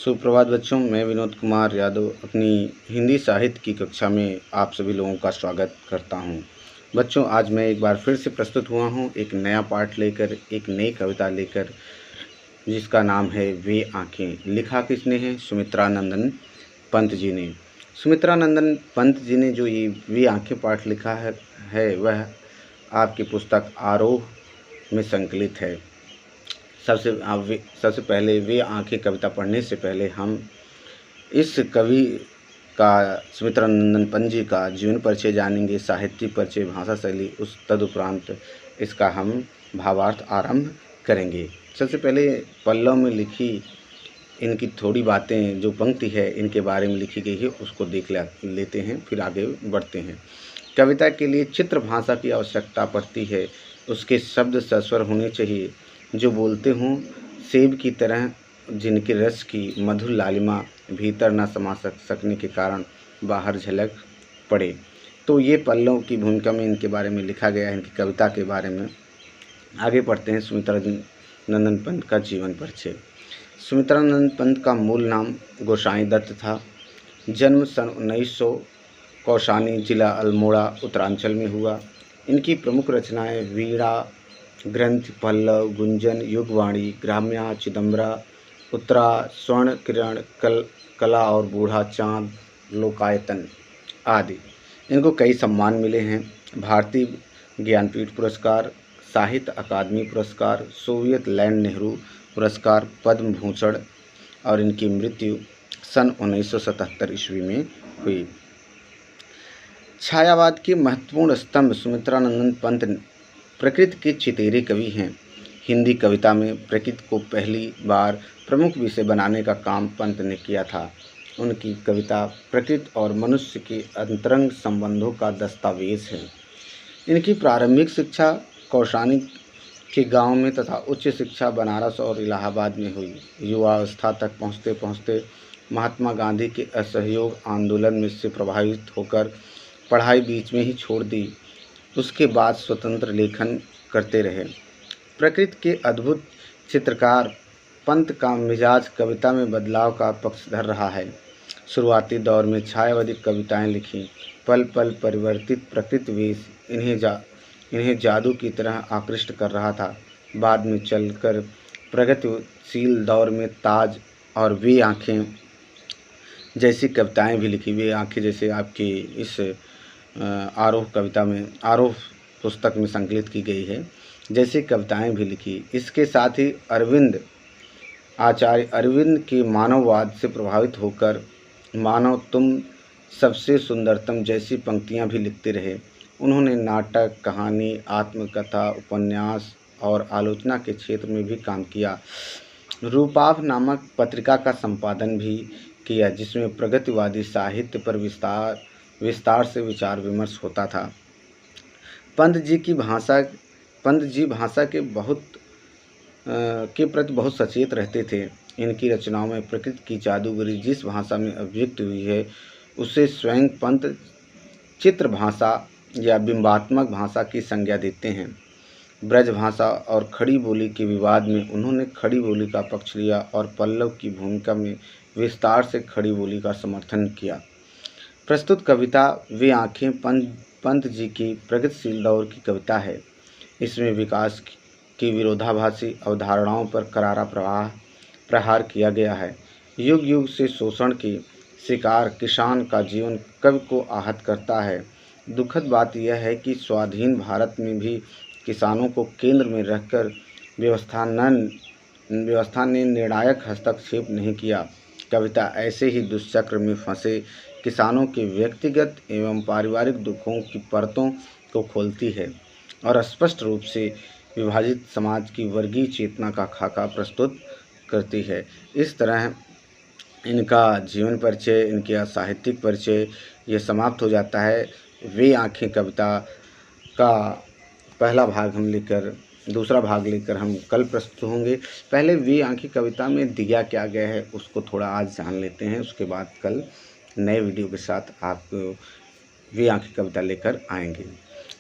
सुप्रभात बच्चों, मैं विनोद कुमार यादव अपनी हिंदी साहित्य की कक्षा में आप सभी लोगों का स्वागत करता हूं। बच्चों, आज मैं एक बार फिर से प्रस्तुत हुआ हूं एक नया पाठ लेकर, एक नई कविता लेकर, जिसका नाम है वे आँखें। लिखा किसने है? सुमित्रा नंदन पंत जी ने। सुमित्रा नंदन पंत जी ने जो ये वे आँखें पाठ लिखा है वह आपकी पुस्तक आरोह में संकलित है। सबसे पहले वे आँखें कविता पढ़ने से पहले हम इस कवि का, सुमित्रा नंदन पंत जी का जीवन परिचय जानेंगे, साहित्यिक परिचय, भाषा शैली, उस तदुपरांत इसका हम भावार्थ आरंभ करेंगे। सबसे पहले पल्लव में लिखी इनकी थोड़ी बातें, जो पंक्ति है इनके बारे में लिखी गई है, उसको देख लेते हैं, फिर आगे बढ़ते हैं। कविता के लिए चित्र भाषा की आवश्यकता पड़ती है। उसके शब्द सस्वर होने चाहिए, जो बोलते हों सेब की तरह, जिनके रस की मधुर लालिमा भीतर न समा सकने के कारण बाहर झलक पड़े। तो ये पल्लव की भूमिका में इनके बारे में लिखा गया है, इनकी कविता के बारे में। आगे पढ़ते हैं सुमित्रा नंदन पंत का जीवन परिचय। सुमित्रा नंदन पंत का मूल नाम गोसाई दत्त था। जन्म सन 1900 कौशानी, जिला अल्मोड़ा, उत्तरांचल में हुआ। इनकी प्रमुख रचनाएं वीणा ग्रंथ, पल्लव, गुंजन, युगवाणी, ग्राम्या, चिदम्बरा, उत्तरा, स्वर्ण किरण, कला और बूढ़ा चांद, लोकायतन आदि। इनको कई सम्मान मिले हैं। भारतीय ज्ञानपीठ पुरस्कार, साहित्य अकादमी पुरस्कार, सोवियत लैंड नेहरू पुरस्कार, पद्म भूषण, और इनकी मृत्यु सन 1977 ईस्वी में हुई। छायावाद के महत्वपूर्ण स्तंभ सुमित्रा नंदन पंत प्रकृति के चितेरे कवि हैं। हिंदी कविता में प्रकृति को पहली बार प्रमुख विषय बनाने का काम पंत ने किया था। उनकी कविता प्रकृति और मनुष्य के अंतरंग संबंधों का दस्तावेज है। इनकी प्रारंभिक शिक्षा कौशानी के गांव में तथा उच्च शिक्षा बनारस और इलाहाबाद में हुई। युवावस्था तक पहुँचते पहुँचते महात्मा गांधी के असहयोग आंदोलन में से प्रभावित होकर पढ़ाई बीच में ही छोड़ दी। उसके बाद स्वतंत्र लेखन करते रहे। प्रकृति के अद्भुत चित्रकार पंत का मिजाज कविता में बदलाव का पक्षधर रहा है। शुरुआती दौर में छायावादी कविताएं लिखीं। पल पल परिवर्तित प्रकृति वेश इन्हें जादू की तरह आकृष्ट कर रहा था। बाद में चलकर प्रगतिशील दौर में ताज और वे आँखें जैसी कविताएं भी लिखी। वे आँखें जैसे आपकी इस आरोह कविता में, आरोह पुस्तक में संकलित की गई है, जैसी कविताएं भी लिखी। इसके साथ ही आचार्य अरविंद के मानववाद से प्रभावित होकर मानव तुम सबसे सुंदरतम जैसी पंक्तियां भी लिखते रहे। उन्होंने नाटक, कहानी, आत्मकथा, उपन्यास और आलोचना के क्षेत्र में भी काम किया। रूपाभ नामक पत्रिका का संपादन भी किया, जिसमें प्रगतिवादी साहित्य पर विस्तार से विचार विमर्श होता था। पंत जी भाषा के प्रति बहुत सचेत रहते थे। इनकी रचनाओं में प्रकृति की जादूगरी जिस भाषा में अभिव्यक्त हुई है, उसे स्वयं पंत चित्र भाषा या बिंबात्मक भाषा की संज्ञा देते हैं। ब्रज भाषा और खड़ी बोली के विवाद में उन्होंने खड़ी बोली का पक्ष लिया और पल्लव की भूमिका में विस्तार से खड़ी बोली का समर्थन किया। प्रस्तुत कविता वे आँखें पंत जी की प्रगतिशील दौर की कविता है। इसमें विकास की विरोधाभासी अवधारणाओं पर करारा प्रहार किया गया है। युग युग से शोषण के शिकार किसान का जीवन कवि को आहत करता है। दुखद बात यह है कि स्वाधीन भारत में भी किसानों को केंद्र में रखकर व्यवस्था ने निर्णायक हस्तक्षेप नहीं किया। कविता ऐसे ही दुष्चक्र में फंसे किसानों के व्यक्तिगत एवं पारिवारिक दुखों की परतों को खोलती है और स्पष्ट रूप से विभाजित समाज की वर्गीय चेतना का खाका प्रस्तुत करती है। इस तरह इनका जीवन परिचय, इनका साहित्यिक परिचय ये समाप्त हो जाता है। वे आँखें कविता का पहला भाग दूसरा भाग लेकर हम कल प्रस्तुत होंगे। पहले वे आँखें कविता में दिया क्या गया है उसको थोड़ा आज जान लेते हैं, उसके बाद कल नए वीडियो के साथ आपको वे आँखें कविता लेकर आएंगे।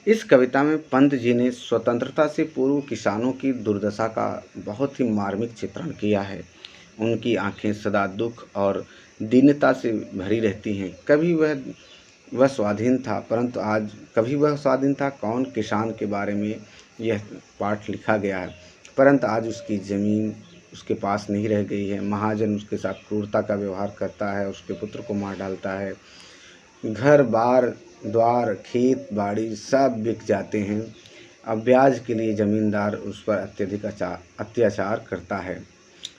इस कविता में पंत जी ने स्वतंत्रता से पूर्व किसानों की दुर्दशा का बहुत ही मार्मिक चित्रण किया है। उनकी आंखें सदा दुख और दीनता से भरी रहती हैं। कभी वह स्वाधीन था, परंतु आज कभी वह स्वाधीन था कौन किसान के बारे में यह पाठ लिखा गया है, परंतु आज उसकी ज़मीन उसके पास नहीं रह गई है। महाजन उसके साथ क्रूरता का व्यवहार करता है, उसके पुत्र को मार डालता है। घर बार द्वार खेत बाड़ी सब बिक जाते हैं। अब ब्याज के लिए ज़मींदार उस पर अत्यधिक अत्याचार करता है।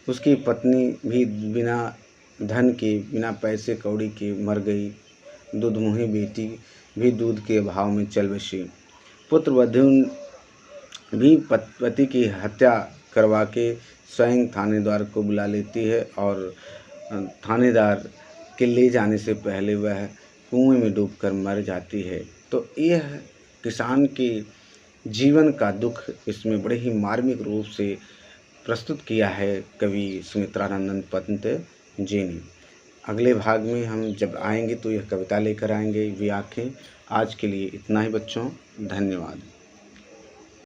उसकी पत्नी भी बिना धन के, बिना पैसे कौड़ी के मर गई। दूधमुही बेटी भी दूध के अभाव में चल बसी। पुत्रवधू भी पति की हत्या करवा के स्वयं थानेदार को बुला लेती है और थानेदार के ले जाने से पहले वह कुएं में डूबकर मर जाती है। तो यह किसान के जीवन का दुख इसमें बड़े ही मार्मिक रूप से प्रस्तुत किया है कवि सुमित्रानंद पंत जी ने। अगले भाग में हम जब आएंगे तो यह कविता लेकर आएंगे वे आँखें। आज के लिए इतना ही बच्चों, धन्यवाद।